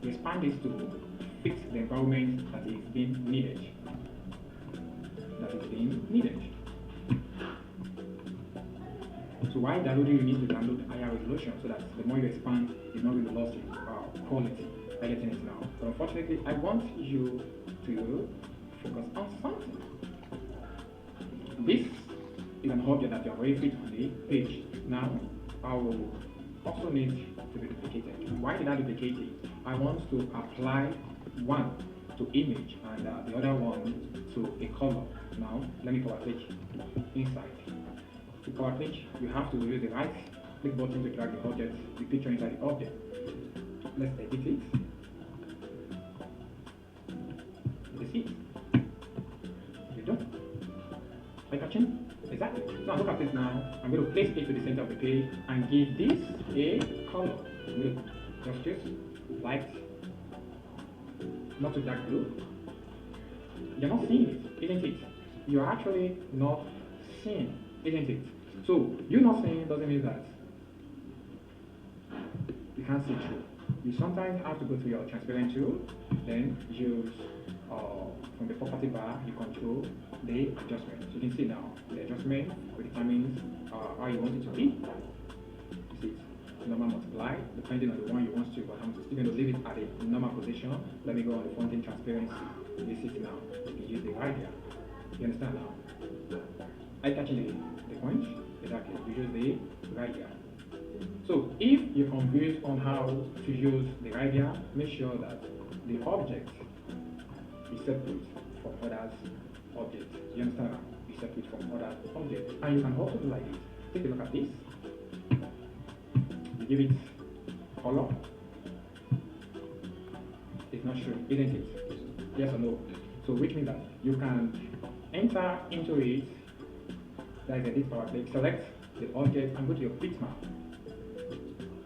to expand this to fit the environment that is being needed. So while downloading, you need to download higher resolution so that the more you expand, the more you lost quality. I get it now. But unfortunately, I want you to focus on something. This is an object that you have already fit on the page. Now, I will also need to be duplicated. Why did I duplicate it? I want to apply one to image and the other one to a color. Now, let me power click inside. To power click, you have to use the right click button to drag the object, the picture inside the object. Let's edit it. You see it. You don't. Are you catching? Exactly. Now look at this now. I'm going to place it to the center of the page and give this a color. Just this light, not too dark blue. You're not seeing it, isn't it? You're actually not seeing, isn't it? So you not seeing doesn't mean that you can't see through. You sometimes have to go to your transparent tool, then use from the property bar, you control the adjustment. So you can see now the adjustment determines how you want it to be. You see it, normal multiply, depending on the one you want to, but I'm still going to leave it at a normal position. Let me go on the fronting transparency. You see it now. You can use the right here. You understand now? I catching the point? Exactly. You use the right here. So if you're confused on how to use the right here, make sure that the object is separate from other objects. You understand now? Is separate from other objects. And you can also do like this. Take a look at this. You give it color. It's not showing, isn't it? Yes or no? So which means that you can enter into it. That is a bit power click. Select the object and go to your bitmap.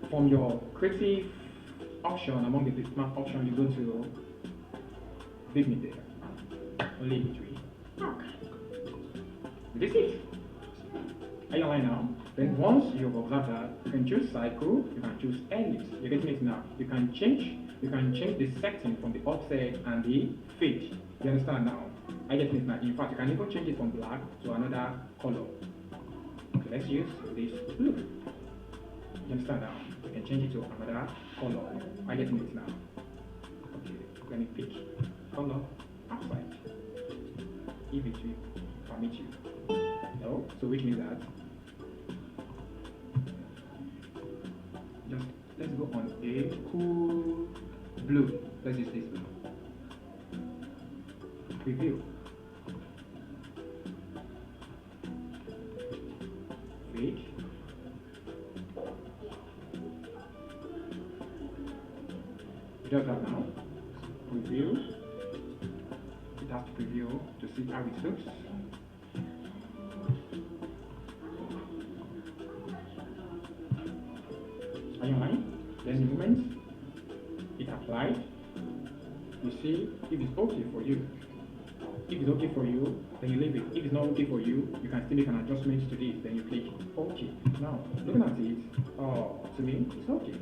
From your creative option, among the bitmap option, you go to big media. Only imagery. This is it. Are you online now? Then once you've observed that, you can choose cycle, you can choose ellipse. You're getting it now. You can change the setting from the offset and the fade. You understand now? I get it now. In fact, you can even change it from black to another color. Okay, let's use this blue. You understand now? You can change it to another color. I get it now. Okay, let me pick color outside. If it will permit you. No? So which means that just let's go on a cool blue. Let's use this blue. Preview. Wait. Just that now. Preview. It has to preview to see how it looks. Are you online? Then the moment it applied, you see if it's okay for you. If it's okay for you, then you leave it. If it's not okay for you, you can still make an adjustment to this. Then you click OK. Now, looking at it, to me, it's okay.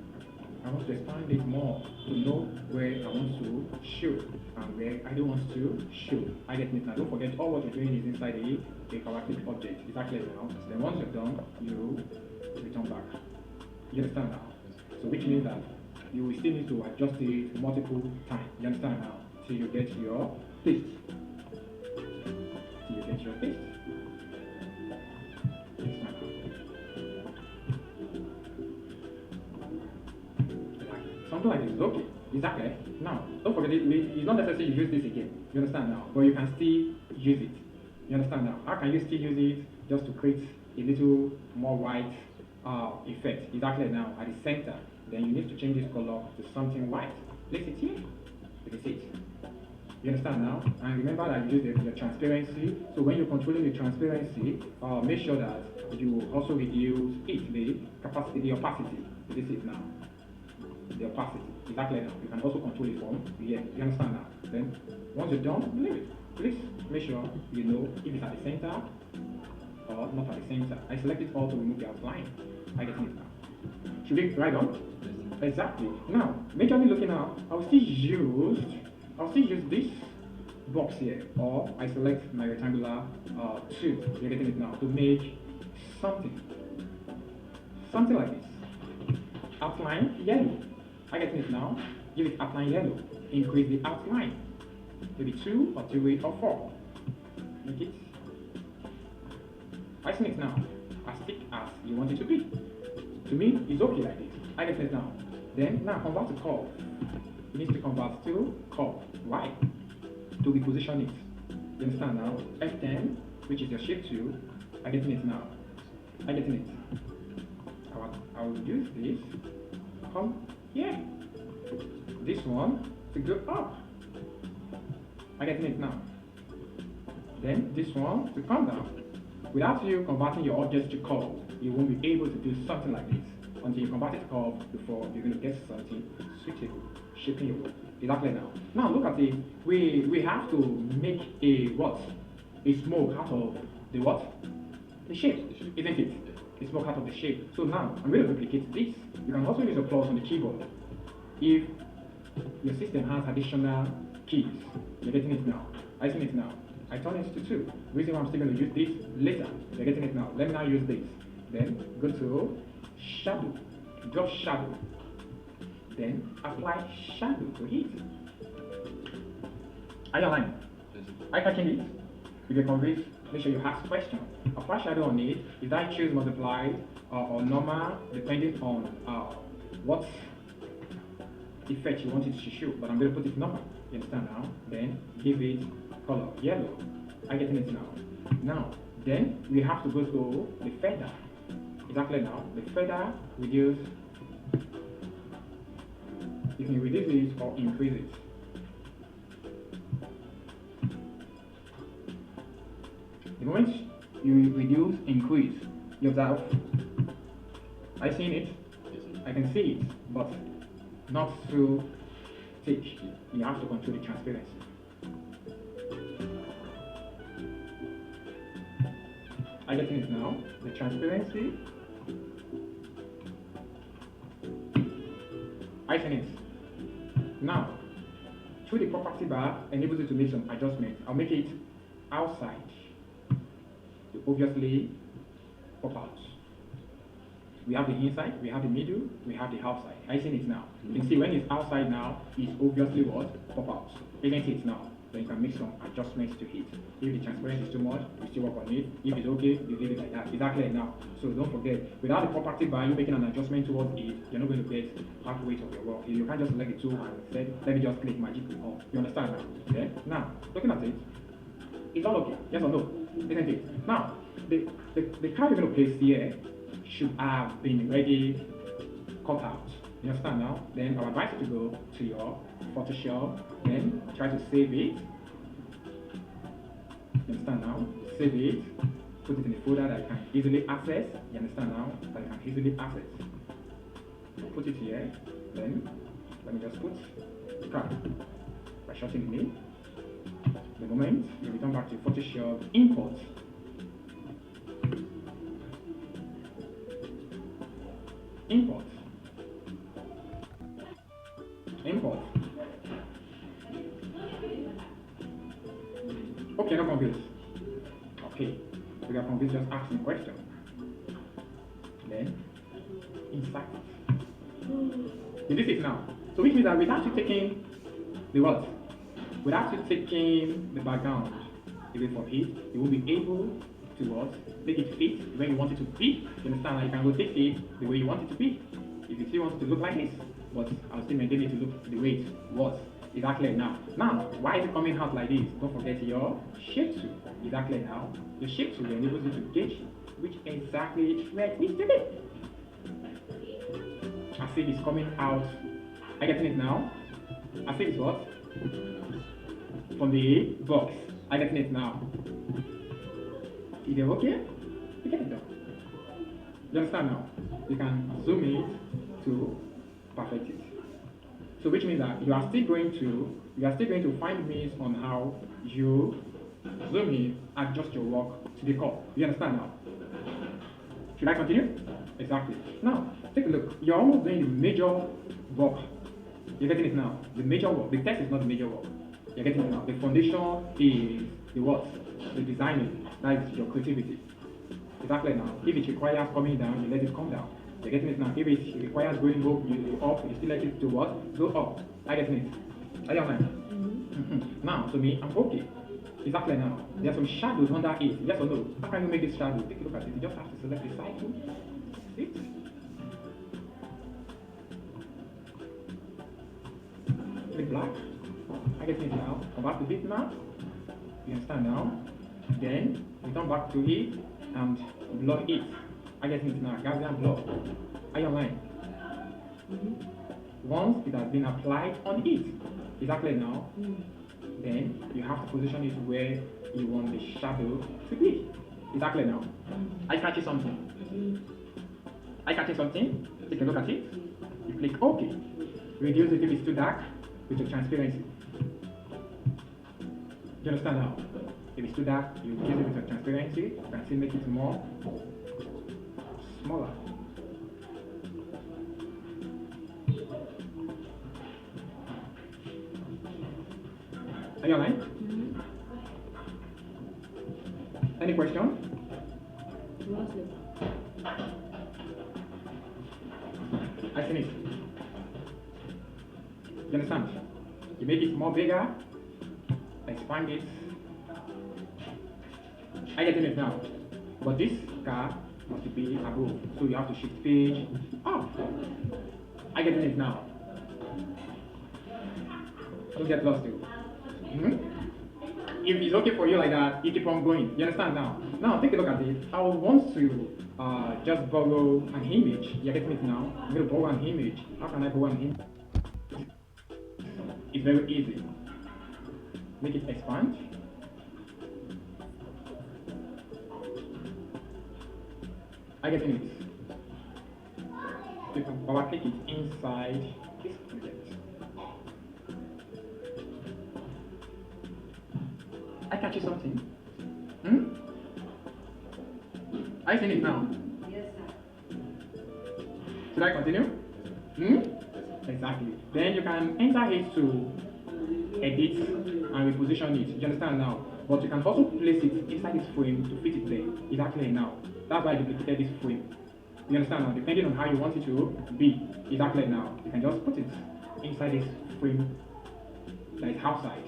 I want to expand it more to know where I want to show and where I don't want to show. I get it now. Don't forget, all what you're doing is inside a characteristic object. Is that clear now? Then once you're done, you return back. You understand now? So which means that you will still need to adjust it multiple times. You understand now? Till you get your taste. Till you get your taste. Something like this is okay. Exactly. Now, don't forget it's not necessary you use this again. You understand now? But you can still use it. You understand now? How can you still use it just to create a little more white effect? Exactly now at the center. Then you need to change this color to something white. Place it here. Place it. You understand now? And remember that you use the transparency. So when you're controlling the transparency, make sure that you also reduce the capacity, the opacity. This is now. The opacity. Exactly now. You can also control it from here. You understand now? Then once you're done, leave it. Please make sure you know if it's at the center or not at the center. I select it all to remove the outline. I get it now. Should we write on? Exactly. Now, majorly looking out, I'll still use this box here, or I select my rectangular tube. You're getting it now to make something, something like this. Outline yellow. I getting it now. Give it outline yellow. Increase the outline. Maybe 2 or 3 or 4. Make it. I see it now. As thick as you want it to be. To me, it's okay like this. I get it now. Then now convert to curve. You need to convert to curve. Why? To reposition it. You understand now? F10, which is your shape tool. I getting it now. I getting it. I will use this. Come here. This one to go up. I getting it now. Then this one to come down. Without you converting your objects to curve, you won't be able to do something like this. Until you convert it to curve before you're going to get something suitable, shaping your work. Exactly now. Now look at it. We have to make a what? A smoke out of the what? The shape, isn't it? A smoke out of the shape. So now I'm going to duplicate this. You can also use a plus on the keyboard. If your system has additional keys, you're getting it now. I see it now. I turn it to 2. The reason why I'm still going to use this later. You're getting it now. Let me now use this. Then go to shadow. Drop shadow. Then apply shadow to it. Are you aligned? Are you catching it? If you're convinced, make sure you ask question. Apply shadow on it. Is that choose multiply or normal, depending on what effect you want it to show. But I'm going to put it normal. You understand now? Then give it color yellow. I getting it now. Now, then we have to go to the feather. Exactly now. The feather reduce. You can reduce it or increase it. The moment you reduce, increase, you observe. I seen it. I can see it, but not so thick. You have to control the transparency. I getting it now. The transparency. I seen it. Now, through the property bar, enables you to make some adjustments. I'll make it outside to obviously pop out. We have the inside, we have the middle, we have the outside. I seen it now. You can see when it's outside now, it's obviously what? Pop out. Isn't it now? Then you can make some adjustments to it. If the transparency is too much, you still work on it. If it's okay, you leave it like that. Exactly now. So don't forget, without the property bar, you making an adjustment towards it, you're not going to get half weight of your work. You can't just select the tool and say, let me just click magically on. You understand now? Okay? Now, looking at it, it's all okay. Yes or no? Isn't it? Now, the card you're going to place here should have been ready cut out. You understand now? Then I'll advise you to go to your Photoshop, then try to save it. You understand now? Save it, put it in a folder that you can easily access. You understand now? That you can easily access. Put it here, then let me just put the card by shutting it. The moment you return back to Photoshop, import. Import. Import. Okay, no confused. Okay, we are confused, just ask me question. Then, insert. You did it now. So which means that without you taking the what? Without you taking the background away from it, you will be able to what? Make it fit where you want it to be. You understand? You can rotate it the way you want it to be. If you still want it to look like this, but I'll still maintain it to look the way it was. Exactly now. Now, why is it coming out like this? Don't forget your shape tool. Exactly now. Your shape tool enables you to gauge which exactly where it needs to be. I see it's coming out. Are you getting it now? I see it's what? From the box. Are you getting it now? Is it okay? You get it done. You understand now? You can zoom it to perfect it. So which means that you are still going to find means on how you zoom in, adjust your work to the core. You understand now? Should I continue? Exactly. Now, Take a look. You're almost doing the major work. You're getting it now. The major work. The text is not the major work. You're getting it now. The foundation is the what? The designing. That is your creativity. Exactly now. If it requires coming down, you let it come down. You're getting it now. If it requires going up, you still let it to what? Go up. Are you getting it? Are you understand? Now, to me, I'm okay. Exactly now. There are some shadows under it. Yes or no? How can you make this shadow? Take a look at it. You just have to select the cycle. See? Click black. I get it now. Come back to bitmap. You understand now? Then return back to it and blur it. I get it now. Gaussian blur. Are you online? Once it has been applied on it, exactly now, then you have to position it where you want the shadow to be. Exactly now. I catch something. I catch something. Take a look at it. You click OK. Reduce it if it's too dark with the transparency. Do you understand now? If it's too dark, you reduce it with the transparency. You can still make it more smaller. Are you online? Any question? I finished. You understand? You make it more bigger, expand it. I get it now. But this car must be above, so you have to shift page up. I get it now. Don't get lost too. If it's okay for you like that, you keep on going. You understand now? Now take a look at it. I want to just borrow an image. You're getting it now? I'm going to borrow an image. How can I borrow an image? It's very easy. Make it expand. I get it. You can power click it inside this project. I catch you something. Are you seeing it now? Yes, sir. Should I continue? Exactly. Then you can enter it to edit and reposition it. You understand now? But you can also place it inside this frame to fit it there. Exactly now. That's why I duplicated this frame. You understand now? Depending on how you want it to be. Exactly now. You can just put it inside this frame that is outside.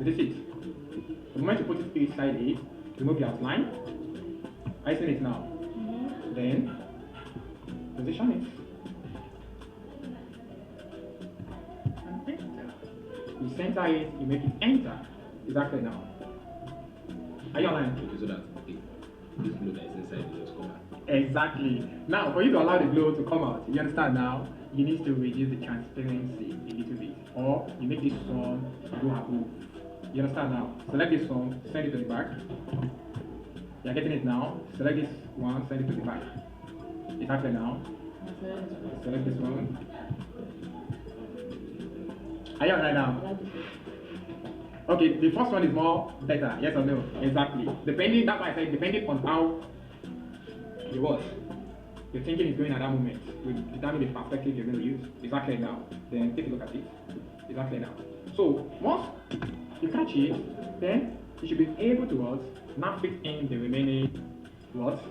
This is it. The moment you put it inside it, remove the outline. I see it now. Then position it. And enter. You center it, you make it enter. Exactly now. Are you online? Okay, so that this glue that is inside will just come out. Exactly. Now, for you to allow the glow to come out, you understand now, you need to reduce the transparency a little bit. Or you make this one go above. You understand now? Select this one, send it to the back. You're getting it now. Select this one, send it to the back. It's happening now. Select this one. Are you alright now? Okay, the first one is more better, yes or no? Exactly. Depending, that's why I said depending on how you watch, your thinking is going at that moment will determine the perspective you're going to use. Exactly now. Then take a look at it. Exactly now. So once you catch it, then you should be able to what? Now fit in the remaining what?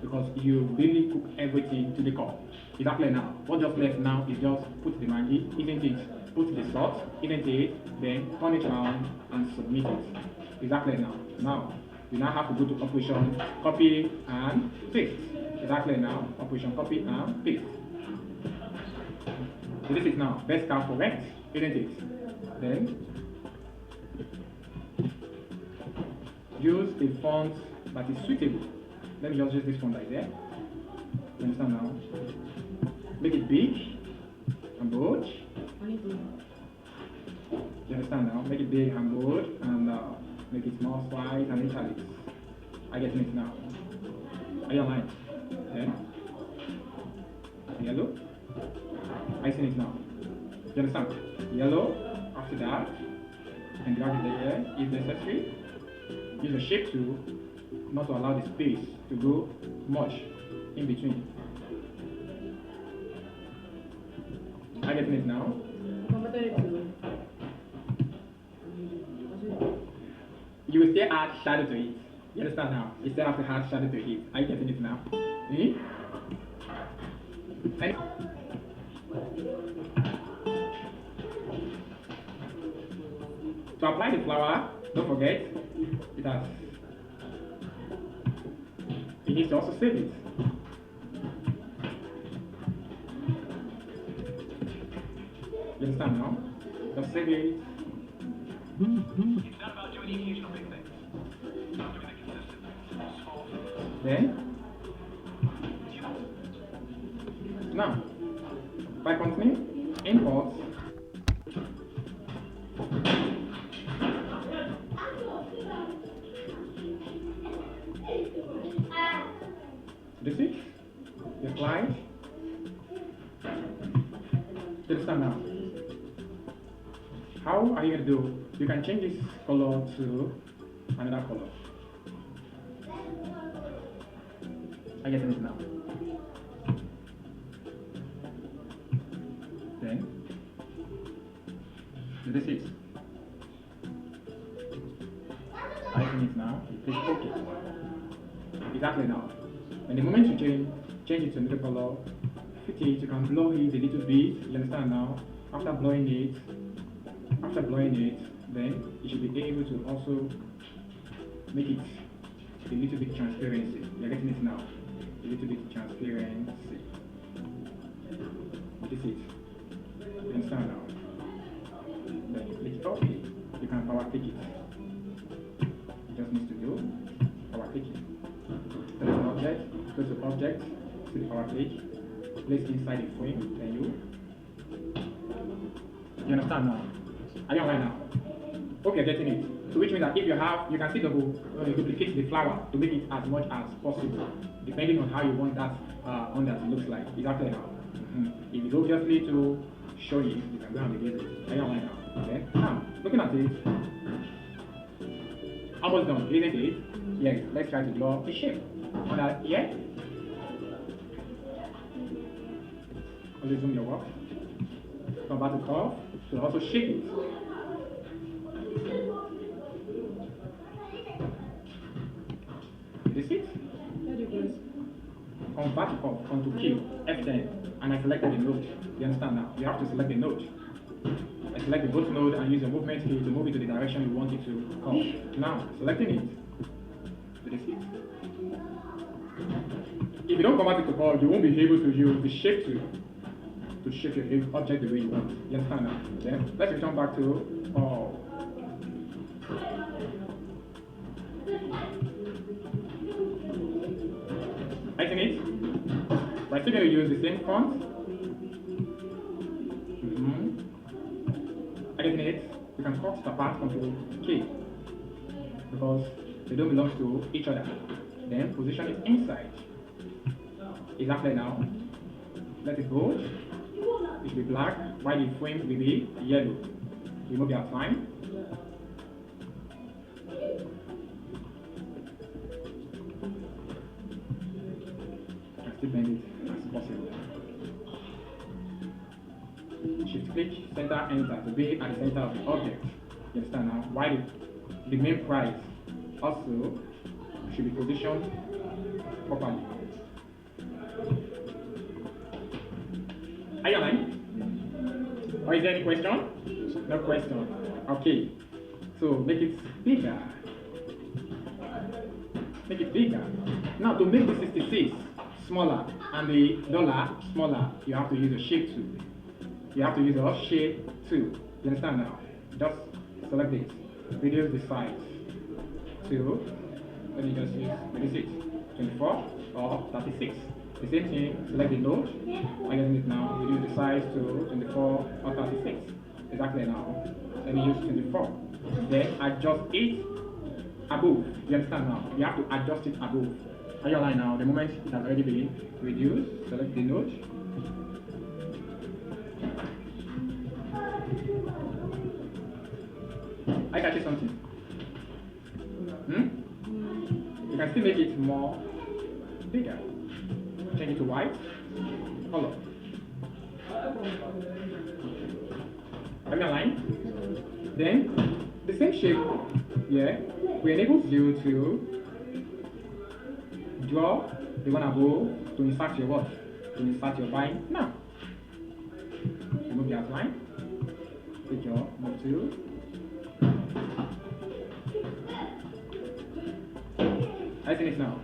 Because you really cook everything to the core. Exactly now. What just left now is just put the Maggi, isn't it? Put the salt, isn't it? Then turn it around and submit it. Exactly now. Now you now have to go to operation copy and paste. Exactly now. Operation copy and paste. So this is now best car for rent, isn't it? Then use a font that is suitable. Let me just use this font right there. You understand now? Make it big and bold. You understand now? Make it big and bold and make it more wide and italics. I get it now. Are you online? Then yellow. I see it now. You understand? Yellow. After that, you can drag it there if necessary. Use the shape tool not to allow the space to go much. in between. Are you getting it now? You will still add shadow to it. You understand now? You still have to add shadow to it. Are you getting it now? Hmm? And to apply the flower, don't forget, you need to also save it. You understand now? Just save it. It's not about doing the occasional big things. It's about doing the consistent things. Then, now, by continuing, import this is the slide. You understand now? How are you going to do? You can change this color to another color. I get it now. Then this is. I think it now. Click OK. Exactly now. And the moment you change it to another color, fit it, you can blow it a little bit. You understand now? After blowing it, then you should be able to also make it a little bit transparency. You're getting it now. A little bit transparency. This is it. You understand now? Then you click OK. You can power click it. You just need to do power click it. There is an object. Go to object, to the power click, place inside the frame, then you understand now? Are you online now? Hope you're getting it. So which means that if you can still duplicate the flower to make it as much as possible, depending on how you want that under to look like. Exactly now. If you obviously to show you can go and begin it. Are you online now? Okay. Now, looking at it, almost done, isn't it? Yes. Let's try to draw a shape on that here. Only zoom your work. Come back to curve to also shape it. This is it? Convert to curve onto key F10 and I selected the node. You understand now? You have to select the node. I select the both node and use the movement key to move it to the direction you want it to come. Now, selecting it. This is it. If you don't convert it to curve, you won't be able to use the shape to shape your object the way you want. You understand now? Then let's return back to I think it. We're still going to use the same font. I think it. You can cut the part onto K because they don't belong to each other. Then position it inside. Exactly now. Let it go. It should be black, while the frame will be yellow. Remove your outline. And still bend it as possible. Shift click, center, enter to be at the center of the object. You understand now? While the main price also should be positioned properly. Are you online? Or is there any question? No question. Okay. So make it bigger. Make it bigger. Now to make the 66 smaller and the dollar smaller, you have to use a shape tool. You have to use a shape tool. You understand now? Just select it. Reduce the size to, let me just use, what is it? 24 or 36. The same thing, select the node. I'm getting it now. Reduce the size to 24 or 36. Exactly now. Let me use 24. Then adjust it above. You understand now? You have to adjust it above. Are you aligned now? The moment it has already been reduced, select the node. I catch you something. You can still make it more bigger. white color. Have you aligned? Then the same shape here will enable you to draw the one above to insert your what? To insert your line now. Remove the outline. Good job. Move to. I think it's now.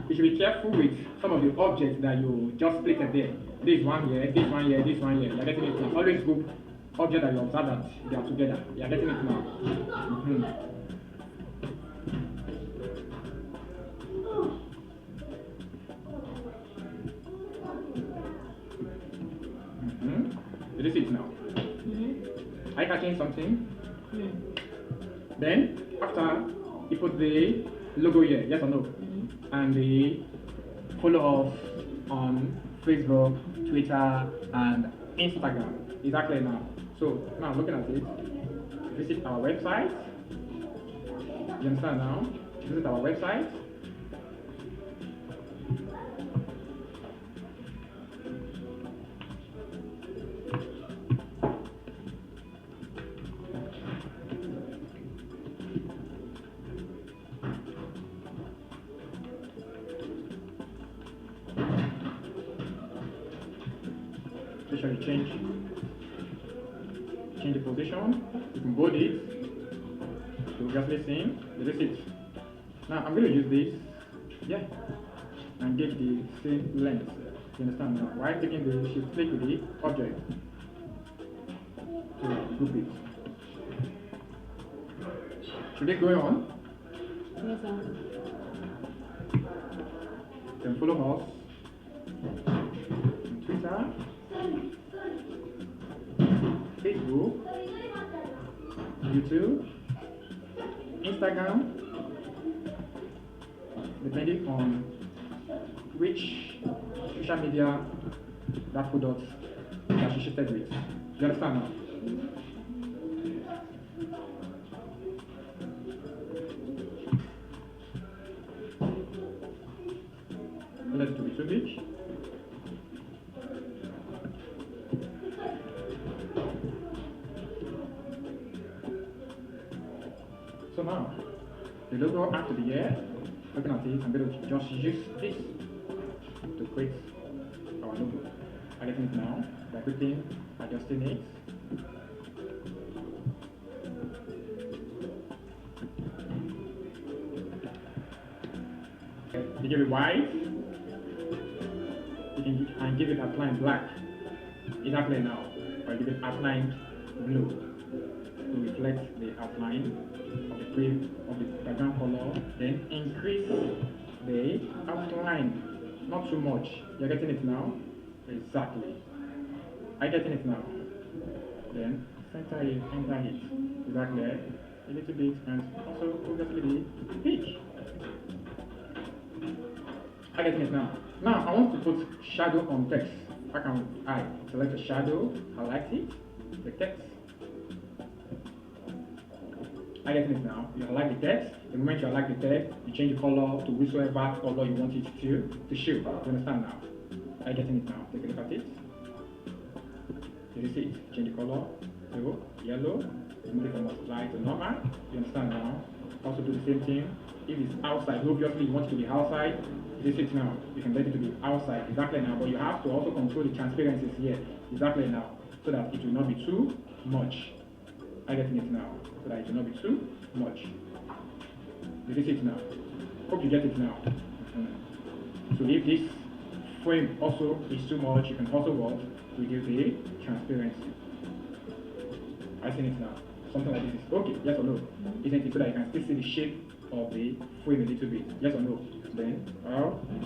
You should be careful with some of the objects that you just placed there. This one here, this one here, this one here. You're getting it now. Always group objects that you observe that they are together. You're getting it now. Did you see it now? Are you catching something? Then, after you put the logo here, yes or no? And they follow us on Facebook, Twitter, and Instagram. Exactly now. So now looking at it, visit our website. You understand now? Visit our website. Make sure you change the position. You can bold it. You just listen. This is it. Now I'm going to use this, and get the same length. You understand now? While taking the shift click with the object to group it. Should it go on? Yes, sir. Then follow us on Twitter, Facebook, YouTube, Instagram, depending on which social media that product is associated with. You understand now? Let's do it too big. So now, the logo has to be here. Looking at it, I'm going to just use this to create our logo. I'm getting it now by quickly adjusting it. You give it white, and give it outline black. Exactly now, or give it outline blue to reflect the outline of the background color, then increase the outline, not too much. You're getting it now? Exactly. I'm getting it now. Then center it, enter it. Exactly. A little bit, and also obviously the peak. I'm getting it now. Now I want to put shadow on text. How can I select a shadow, highlight it, the text. I get it now. You highlight the text. The moment you highlight the text, you change the color to whichever color you want it to show. You understand now? I getting it now. Take a look at it. You see it. Change the color to yellow. Move it from light to normal. You understand now? Also do the same thing. If it's outside, obviously you want it to be outside. You see it now. You can let it to be outside exactly now. But you have to also control the transparencies here exactly now, so that it will not be too much. I getting it now, so that it will not be too much. You see it now. Hope you get it now. So if this frame also is too much, you can also reduce the transparency. I see it now. Something like this is okay, yes or no? Isn't it, so that you can still see the shape of the frame a little bit, yes or no? Then,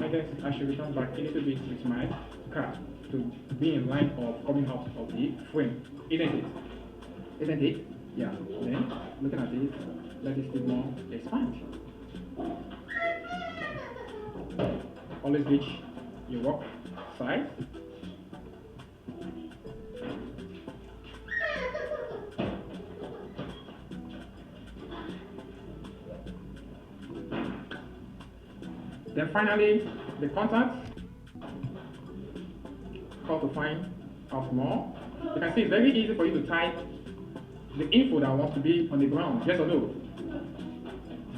I guess I should return back a little bit with my car. to be in line of coming out of the frame, isn't it? Isn't it? Yeah. Then looking at it, let it still more expand. Always reach your work size. Then finally, the contact. How to find out more. You can see it's very easy for you to type the info that wants to be on the ground, yes or no?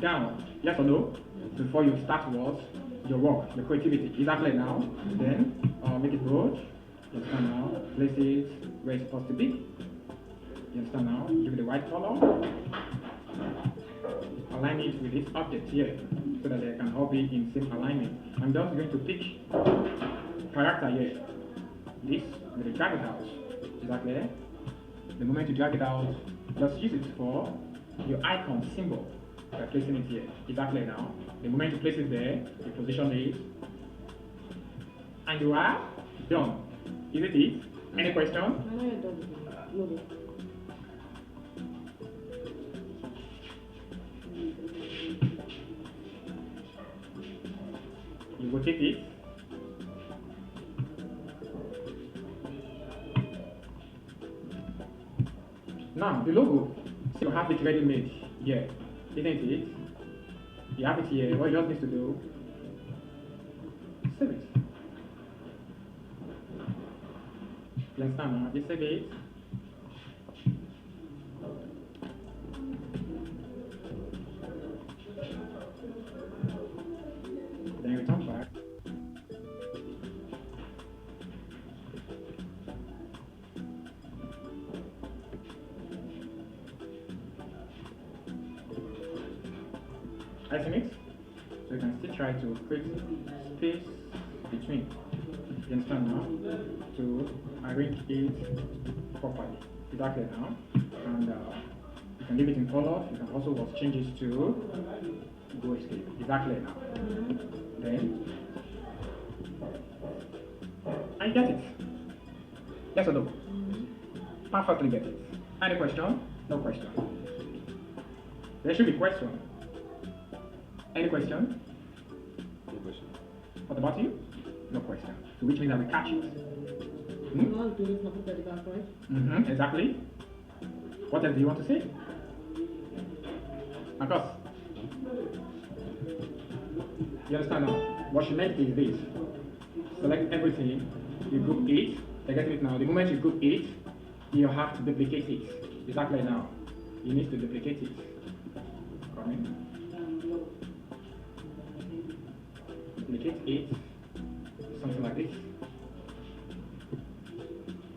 Down, yes or no? Before you start your work, your creativity. Exactly now. Then make it bold. You understand now? Place it where it's supposed to be. You understand now? Give it the right color. Align it with this object here so that they can all be in same alignment. I'm just going to pick character here. This with the drag it out. Exactly. The moment you drag it out, just use it for your icon symbol by placing it here. Exactly now. The moment you place it there, you position it, and you are done. Isn't it? Any question? I know you're done with the logo. You rotate it. Now the logo, so you have it ready made here, isn't it? You have it here. What you just need to do, save it. You understand now? Just save it. Then return back. Isn't it? So you can still try to create space between. You understand now? To arrange it properly. Exactly now. And you can leave it in color. You can also work changes to go escape. Exactly now. Then I get it. Yes or no? Perfectly get it. Any question? No question. There should be question. Any question? No question. What about you? No question. So which means that we catch it. You want to do this, not put the back, right? Exactly. What else do you want to say? Of course. You understand now? What she meant is this. Select everything, you group it, I get it now. The moment you group it, you have to duplicate it. Exactly now. You need to duplicate it. Come in. Duplicate it, something like this.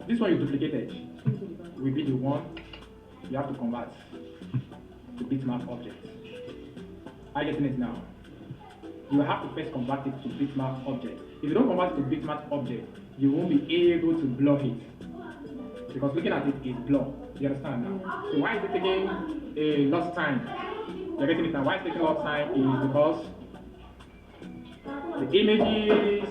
This one you duplicated will be the one you have to convert to bitmap object. Are you getting it now? You have to first convert it to bitmap object. If you don't convert it to bitmap object, you won't be able to blur it. Because looking at it is blur. You understand now? So why is it taking a lot of time? You're getting it now. Why it's taking a lot of time is because the images.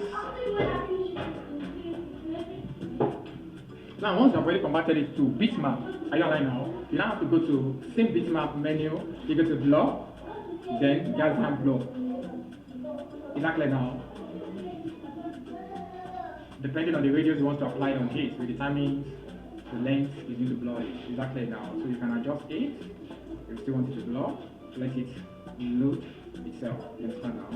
Now, once you've already converted it to bitmap, are you aligned now? You now have to go to same bitmap menu. You go to blur, then just have blur. Exactly now. Depending on the radius you want to apply on it, will determine the length you need to blur it. Exactly now. So you can adjust it. If you still want it to blur, let it load itself. You understand now?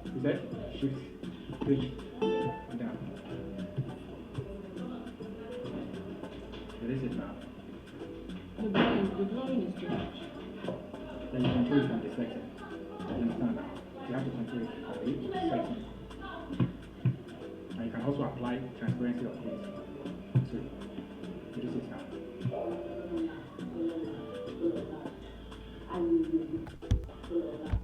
You said shift, switch, down. Release it now. The blurring is too much. Then you control it from the section. You understand now? You have to control it from the section. And you can also apply transparency of this. So, release it now.